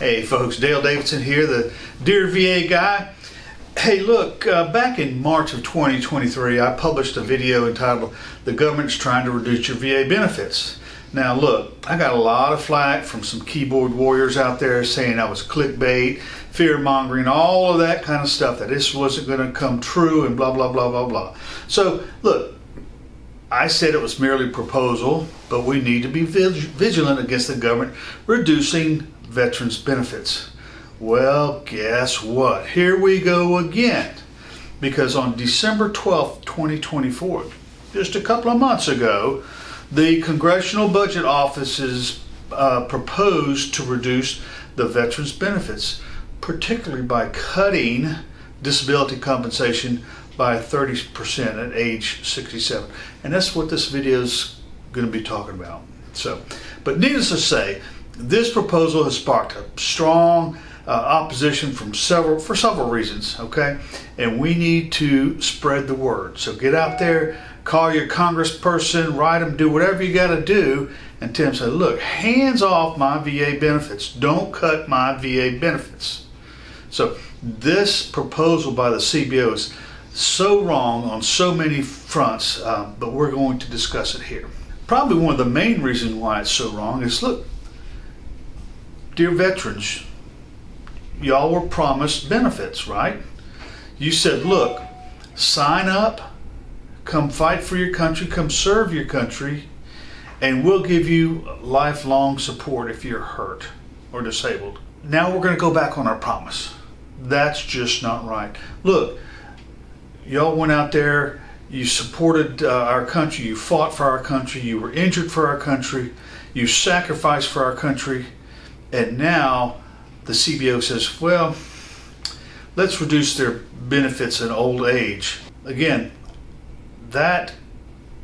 Hey folks, Dale Davidson here, the Dear VA guy. Hey look, back in March of 2023, I published a video entitled, The Government's Trying to Reduce Your VA Benefits. Now look, I got a lot of flack from some keyboard warriors out there saying I was clickbait, fear-mongering, all of that kind of stuff, that this wasn't going to come true and blah, blah, blah, blah, blah. So look, I said it was merely a proposal, but we need to be vigilant against the government reducing veterans' benefits. Well, guess what? Here we go again. Because on December 12th, 2024, just a couple of months ago, the Congressional Budget Offices proposed to reduce the veterans' benefits, particularly by cutting disability compensation by 30% at age 67. And that's what this video is going to be talking about. But needless to say, this proposal has sparked a strong opposition for several reasons, okay? And we need to spread the word. So get out there, call your congressperson, write them, do whatever you got to do, and tell them, say, look, hands off my VA benefits. Don't cut my VA benefits. So this proposal by the CBO is so wrong on so many fronts, but we're going to discuss it here. Probably one of the main reasons why it's so wrong is, look, dear veterans, y'all were promised benefits, right? You said, look, sign up, come fight for your country, come serve your country, and we'll give you lifelong support if you're hurt or disabled. Now we're going to go back on our promise. That's just not right. Look, y'all went out there, you supported our country, you fought for our country, you were injured for our country, you sacrificed for our country, and now the CBO says, well, let's reduce their benefits in old age. Again, that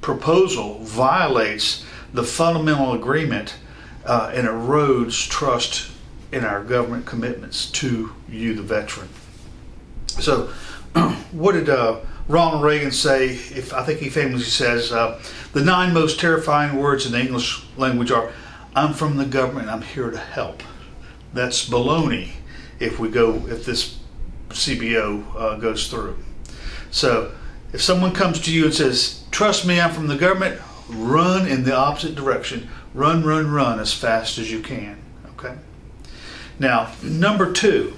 proposal violates the fundamental agreement and erodes trust in our government commitments to you, the veteran. So what did Ronald Reagan say? I think he famously says, the 9 most terrifying words in the English language are, I'm from the government, I'm here to help. That's baloney if this CBO goes through. So if someone comes to you and says, trust me, I'm from the government, run in the opposite direction. Run, run, run as fast as you can. Okay? Now, number 2,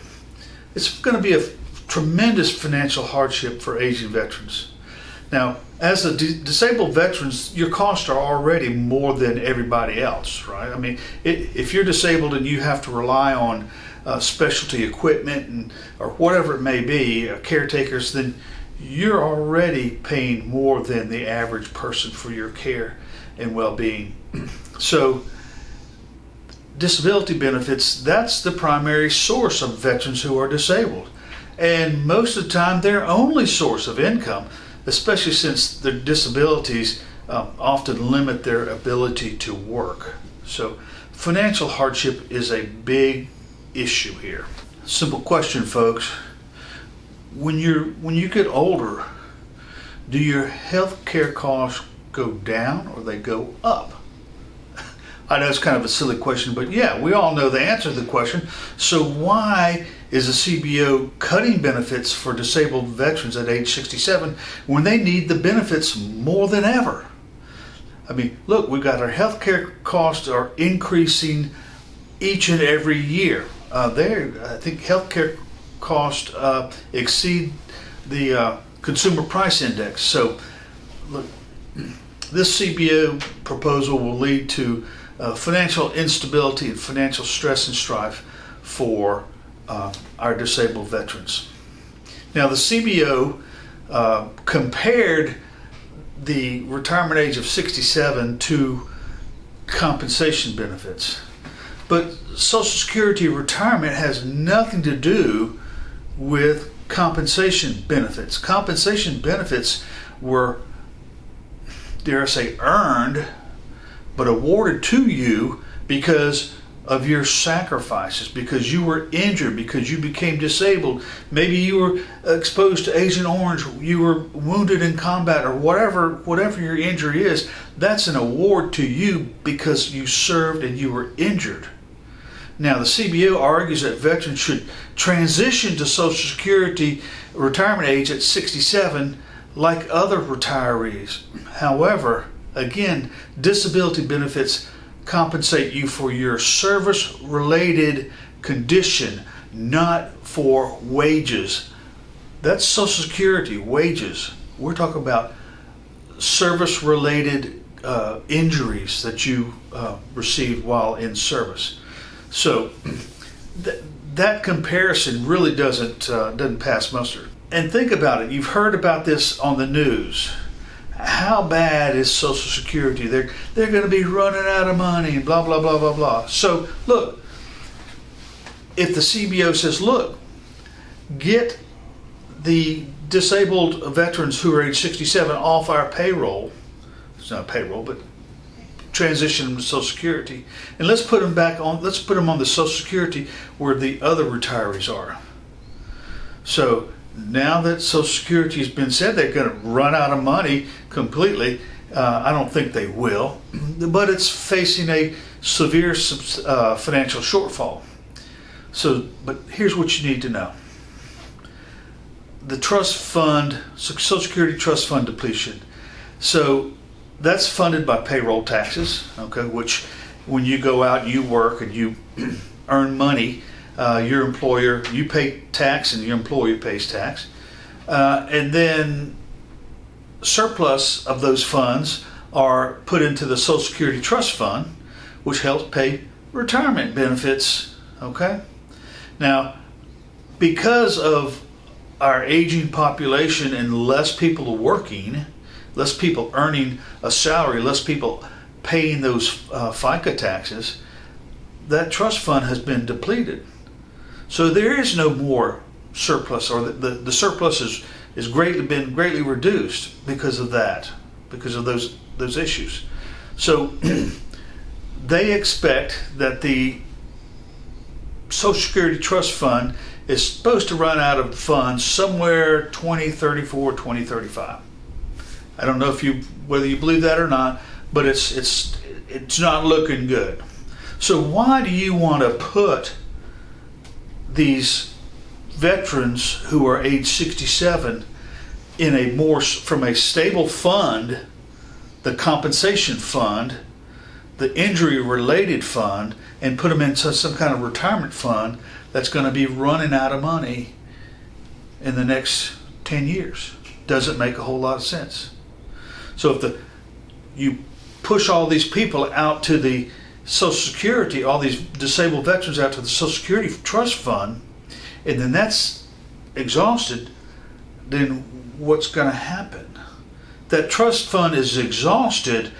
it's going to be a tremendous financial hardship for aging veterans. Now, as a disabled veterans, your costs are already more than everybody else, right? I mean, if you're disabled and you have to rely on specialty equipment or whatever it may be, caretakers, then you're already paying more than the average person for your care and well-being. So, disability benefits, that's the primary source of veterans who are disabled. And most of the time, their only source of income, especially since their disabilities often limit their ability to work. So financial hardship is a big issue here. Simple question, folks. When you get older, do your health care costs go down or they go up? I know it's kind of a silly question, but yeah, we all know the answer to the question. So why is the CBO cutting benefits for disabled veterans at age 67 when they need the benefits more than ever? I mean, look, we've got our health care costs are increasing each and every year. I think health care costs exceed the consumer price index. So look, this CBO proposal will lead to financial instability and financial stress and strife for our disabled veterans. Now, the CBO compared the retirement age of 67 to compensation benefits. But Social Security retirement has nothing to do with compensation benefits. Compensation benefits were, dare I say, earned but awarded to you because of your sacrifices, because you were injured, because you became disabled. Maybe you were exposed to Agent Orange, you were wounded in combat, or whatever your injury is. That's an award to you because you served and you were injured. Now, the CBO argues that veterans should transition to Social Security retirement age at 67 like other retirees. However, again, disability benefits compensate you for your service-related condition, not for wages. That's Social Security, wages. We're talking about service-related injuries that you received while in service. So that comparison really doesn't pass muster. And think about it. You've heard about this on the news. How bad is Social Security? They're going to be running out of money and blah, blah, blah, blah, blah. So look, if the CBO says, look, get the disabled veterans who are age 67 off our payroll, it's not payroll, but transition them to Social Security, and let's put them on the Social Security where the other retirees are. So now that Social Security has been said they're going to run out of money completely, I don't think they will, but it's facing a severe financial shortfall. So, but here's what you need to know. The trust fund, Social Security trust fund depletion. So that's funded by payroll taxes, okay, which when you go out and you work and you earn money, your employer, you pay tax and your employer pays tax. And then surplus of those funds are put into the Social Security Trust Fund, which helps pay retirement benefits, okay? Now, because of our aging population and less people working, less people earning a salary, less people paying those FICA taxes, that trust fund has been depleted. So there is no more surplus, or the surplus is been greatly reduced because of that, because of those issues. So they expect that the Social Security Trust Fund is supposed to run out of funds somewhere 2034, 2035. I don't know whether you believe that or not, but it's not looking good. So why do you want to put these veterans who are age 67 in from a stable fund, the compensation fund, the injury related fund, and put them into some kind of retirement fund that's going to be running out of money in the next 10 years? Doesn't make a whole lot of sense. So if you push all these people out to the Social Security, all these disabled veterans out to the Social Security Trust Fund, and then that's exhausted, then what's going to happen? That trust fund is exhausted,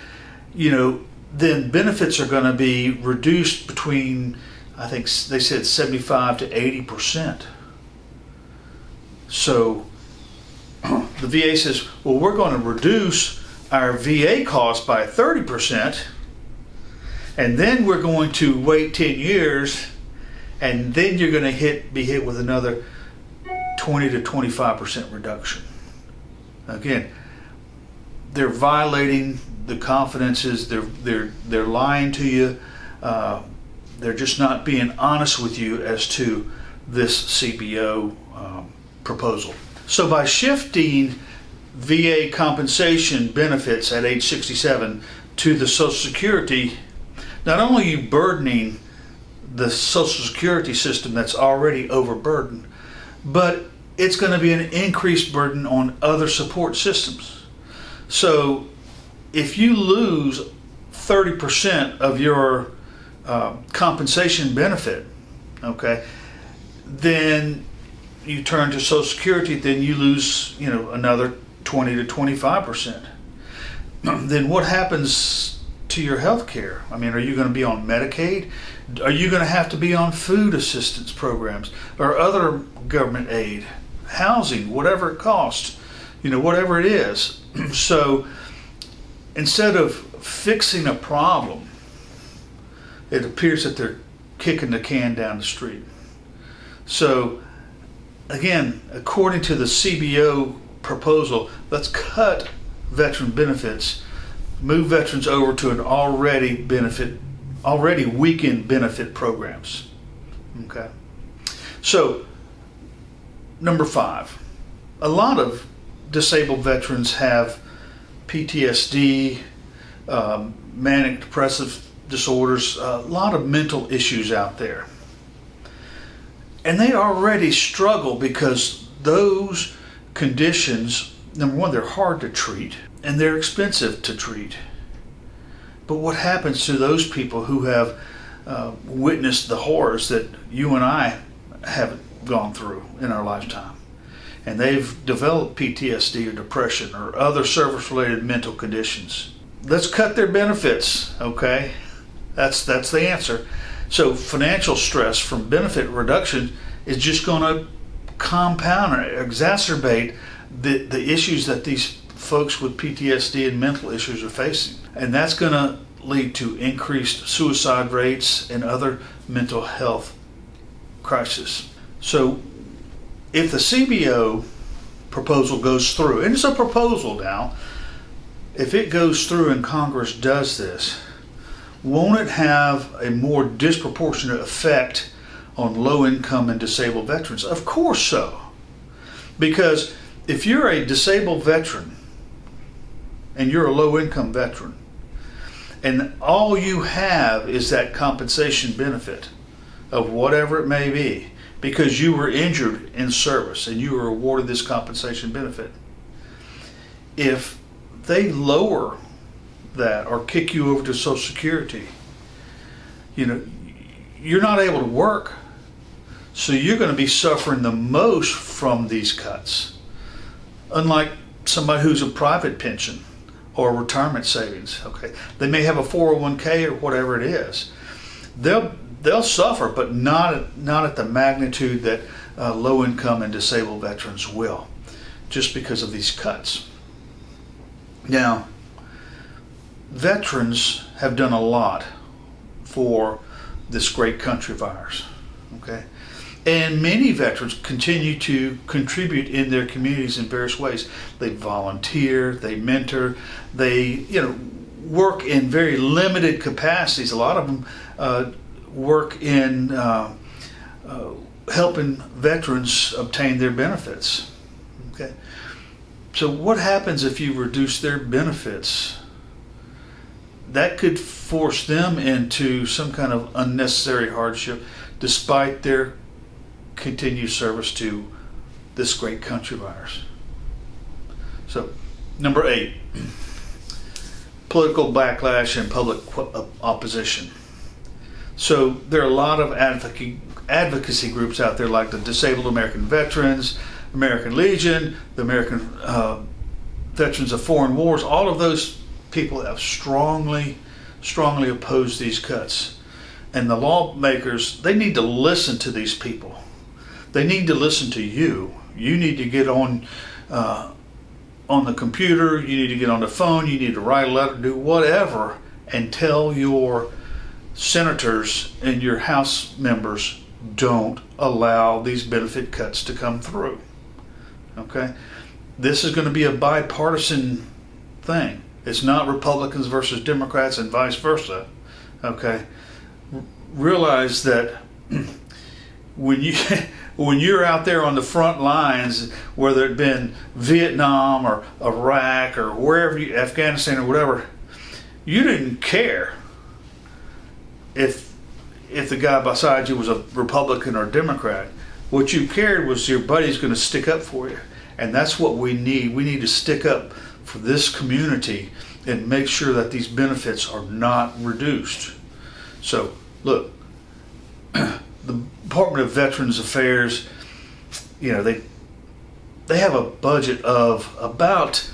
then benefits are going to be reduced between, I think they said 75 to 80%. So the VA says, well, we're going to reduce our VA cost by 30%, and then we're going to wait 10 years, and then you're going to be hit with another 20 to 25% reduction. Again, they're violating the confidences. They're lying to you. They're just not being honest with you as to this CBO proposal. So by shifting VA compensation benefits at age 67 to the Social Security, not only are you burdening the Social Security system that's already overburdened, but it's going to be an increased burden on other support systems. So if you lose 30% of your compensation benefit, okay, then you turn to Social Security, then you lose, another 20 to 25%. Then what happens to your health care? I mean, are you going to be on Medicaid? Are you going to have to be on food assistance programs or other government aid, housing, whatever it costs, whatever it is? So instead of fixing a problem, it appears that they're kicking the can down the street. So again, according to the CBO proposal, let's cut veteran benefits, move veterans over to an already weakened benefit programs. Okay. So, number 5, a lot of disabled veterans have PTSD, manic depressive disorders, a lot of mental issues out there. And they already struggle because those conditions, number one, they're hard to treat and they're expensive to treat. But what happens to those people who have witnessed the horrors that you and I have gone through in our lifetime? And they've developed PTSD or depression or other service-related mental conditions. Let's cut their benefits, okay? That's the answer. So financial stress from benefit reduction is just going to compound or exacerbate the issues that these folks with PTSD and mental issues are facing. And that's going to lead to increased suicide rates and other mental health crises. So if the CBO proposal goes through, and it's a proposal now, if it goes through and Congress does this, won't it have a more disproportionate effect on low-income and disabled veterans? Of course so. Because if you're a disabled veteran and you're a low-income veteran, and all you have is that compensation benefit of whatever it may be, because you were injured in service and you were awarded this compensation benefit. If they lower that or kick you over to Social Security, you're not able to work. So you're going to be suffering the most from these cuts. Unlike somebody who's a private pension or retirement savings, okay? They may have a 401k or whatever it is. They'll suffer, but not at the magnitude that low-income and disabled veterans will, just because of these cuts. Now, veterans have done a lot for this great country of ours, okay? And many veterans continue to contribute in their communities in various ways. They volunteer, they mentor, they work in very limited capacities. A lot of them work in helping veterans obtain their benefits. Okay, so what happens if you reduce their benefits? That could force them into some kind of unnecessary hardship, despite their continued service to this great country of ours. So, number 8, political backlash and public opposition. So there are a lot of advocacy groups out there, like the Disabled American Veterans, American Legion, the American Veterans of Foreign Wars. All of those people have strongly opposed these cuts. And the lawmakers, they need to listen to these people. They need to listen to you. You need to get on the computer, you need to get on the phone, you need to write a letter, do whatever, and tell your senators and your House members, don't allow these benefit cuts to come through. Okay? This is going to be a bipartisan thing. It's not Republicans versus Democrats and vice versa. Okay? Realize that when you're out there on the front lines, whether it been Vietnam or Iraq or wherever Afghanistan or whatever, you didn't care if the guy beside you was a Republican or Democrat. What you cared was your buddy's going to stick up for you. And that's what we need. We need to stick up for this community and make sure that these benefits are not reduced. So, look, the Department of Veterans Affairs, they have a budget of about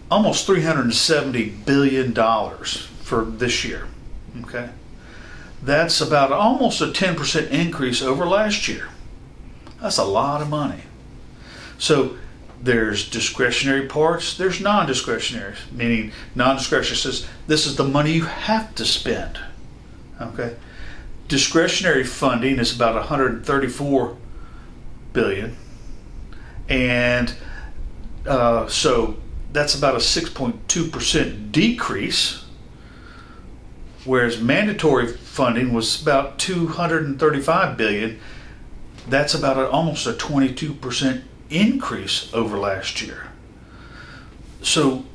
almost $370 billion for this year. Okay, that's about almost a 10% increase over last year. That's a lot of money. So there's discretionary parts, there's non-discretionary, meaning non-discretionary says this is the money you have to spend. Okay, discretionary funding is about 134 billion, and so that's about a 6.2% decrease. Whereas mandatory funding was about $235 billion. That's about almost a 22% increase over last year. So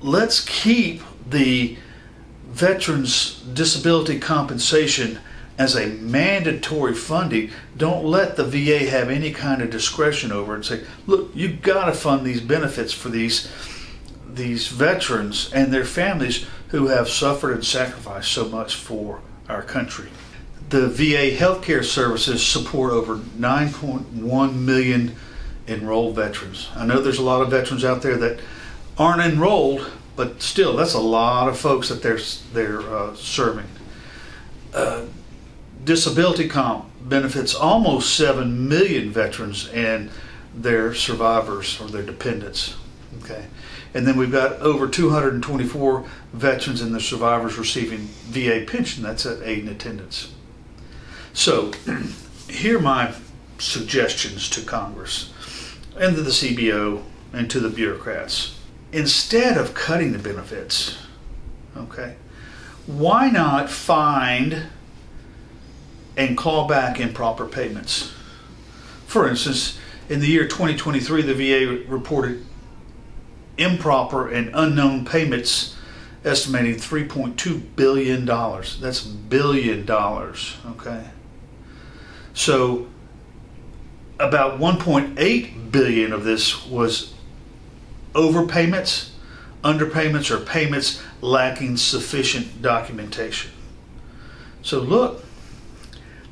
let's keep the veterans disability compensation as a mandatory funding. Don't let the VA have any kind of discretion over it and say, look, you've got to fund these benefits for these veterans and their families who have suffered and sacrificed so much for our country. The VA healthcare services support over 9.1 million enrolled veterans. I know there's a lot of veterans out there that aren't enrolled, but still, that's a lot of folks that they're serving. Disability comp benefits almost 7 million veterans and their survivors or their dependents. Okay, and then we've got over 224 veterans and their survivors receiving VA pension. That's at aid and attendance. So, here are my suggestions to Congress and to the CBO and to the bureaucrats. Instead of cutting the benefits, okay, why not find and claw back improper payments? For instance, in the year 2023, the VA reported improper and unknown payments estimating $3.2 billion. That's billion dollars, okay? So about 1.8 billion of this was overpayments, underpayments, or payments lacking sufficient documentation. So look,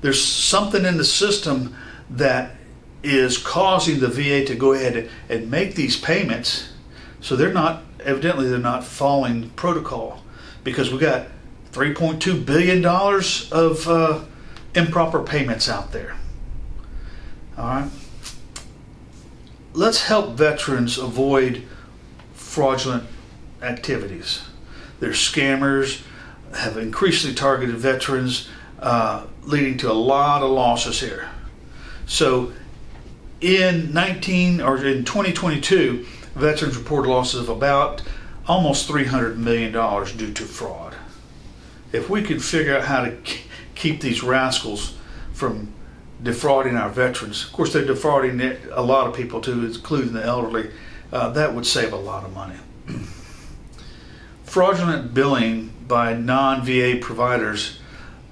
there's something in the system that is causing the VA to go ahead and make these payments. So they're not following protocol, because we got $3.2 billion of improper payments out there. All right. Let's help veterans avoid fraudulent activities. There's scammers have increasingly targeted veterans, leading to a lot of losses here. So in 2022, veterans reported losses of about almost $300 million due to fraud. If we could figure out how to keep these rascals from defrauding our veterans, of course they're defrauding a lot of people too, including the elderly, that would save a lot of money. Fraudulent billing by non-VA providers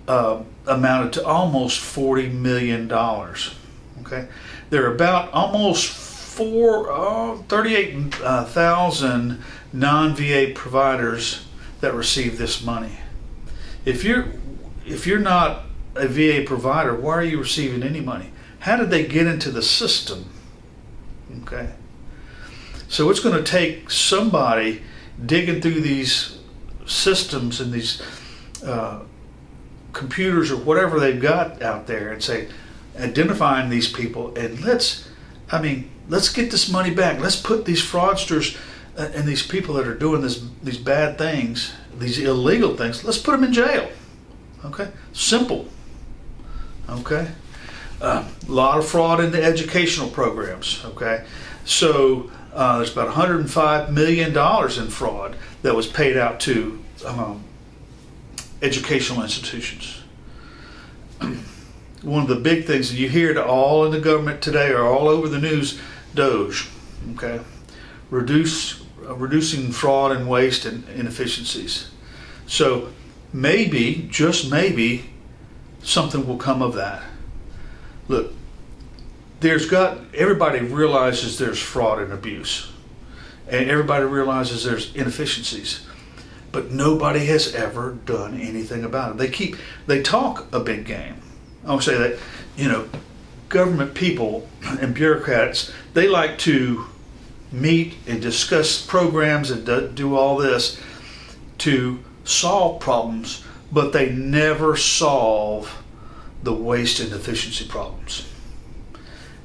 amounted to almost $40 million. Okay, there are about almost 38,000 non-VA providers that receive this money. If you're not a VA provider, why are you receiving any money? How did they get into the system? Okay, so it's going to take somebody digging through these systems and these computers or whatever they've got out there and say, identifying these people, and let's get this money back. Let's put these fraudsters and these people that are doing these bad things, these illegal things, let's put them in jail. Okay, simple. Okay, a lot of fraud in the educational programs. Okay, so there's about $105 million in fraud that was paid out to educational institutions. One of the big things that you hear to all in the government today or all over the news, DOGE, okay, reducing fraud and waste and inefficiencies. So maybe, just maybe, something will come of that. Look, everybody realizes there's fraud and abuse, and everybody realizes there's inefficiencies, but nobody has ever done anything about it. They talk a big game. I'll say that, government people and bureaucrats, they like to meet and discuss programs and do all this to solve problems, but they never solve the waste and efficiency problems.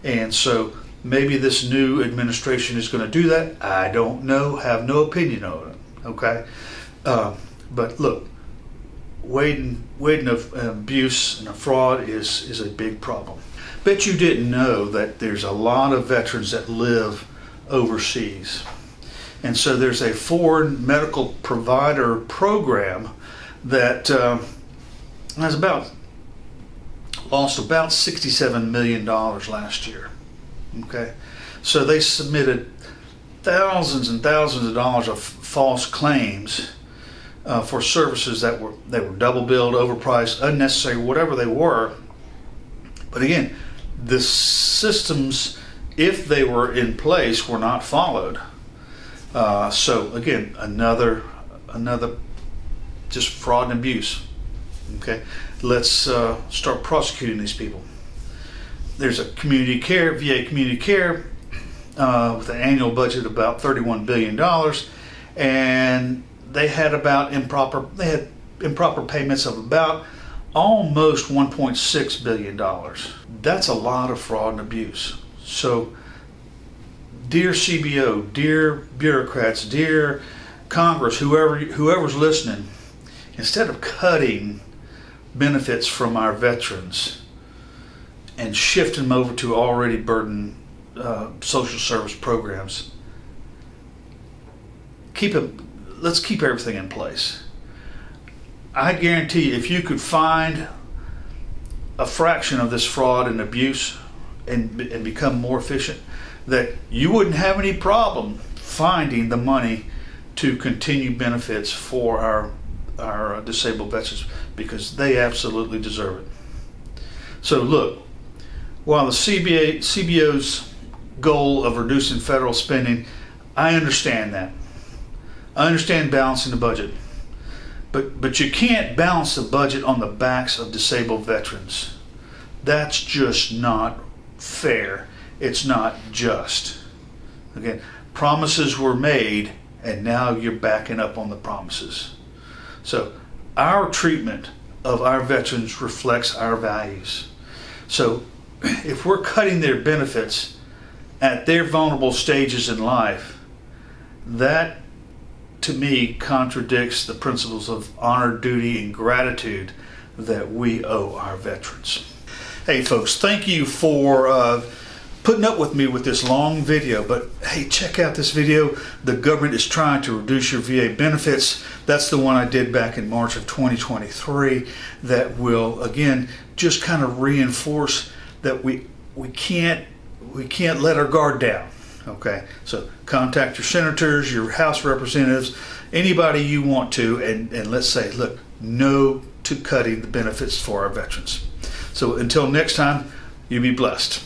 And so maybe this new administration is going to do that. I don't know, have no opinion on it, okay? But look, waiting of abuse and fraud is a big problem. Bet you didn't know that there's a lot of veterans that live overseas. And so there's a foreign medical provider program that has lost about $67 million last year. Okay, so they submitted thousands and thousands of dollars of false claims for services that were double billed, overpriced, unnecessary, whatever they were. But again, the systems, if they were in place, were not followed. So again, another just fraud and abuse. Okay, let's start prosecuting these people. There's a VA community care with an annual budget of about $31 billion, and they had improper payments of about almost $1.6 billion. That's a lot of fraud and abuse. So, dear CBO, dear bureaucrats, dear Congress, whoever's listening, instead of cutting benefits from our veterans and shifting them over to already burdened social service programs, let's keep everything in place. I guarantee you, if you could find a fraction of this fraud and abuse and become more efficient, that you wouldn't have any problem finding the money to continue benefits for our disabled veterans, because they absolutely deserve it. So look, while the CBO's goal of reducing federal spending, I understand that. I understand balancing the budget. But you can't balance the budget on the backs of disabled veterans. That's just not fair. It's not just. Again, promises were made, and now you're backing up on the promises. So our treatment of our veterans reflects our values. So if we're cutting their benefits at their vulnerable stages in life, that to me contradicts the principles of honor, duty, and gratitude that we owe our veterans. Hey folks, thank you for putting up with me with this long video, but hey, check out this video. The government is trying to reduce your VA benefits. That's the one I did back in March of 2023 that will, again, just kind of reinforce that we can't let our guard down. Okay, so contact your senators, your House representatives, anybody you want to, and let's say, look, no to cutting the benefits for our veterans. So until next time, you be blessed.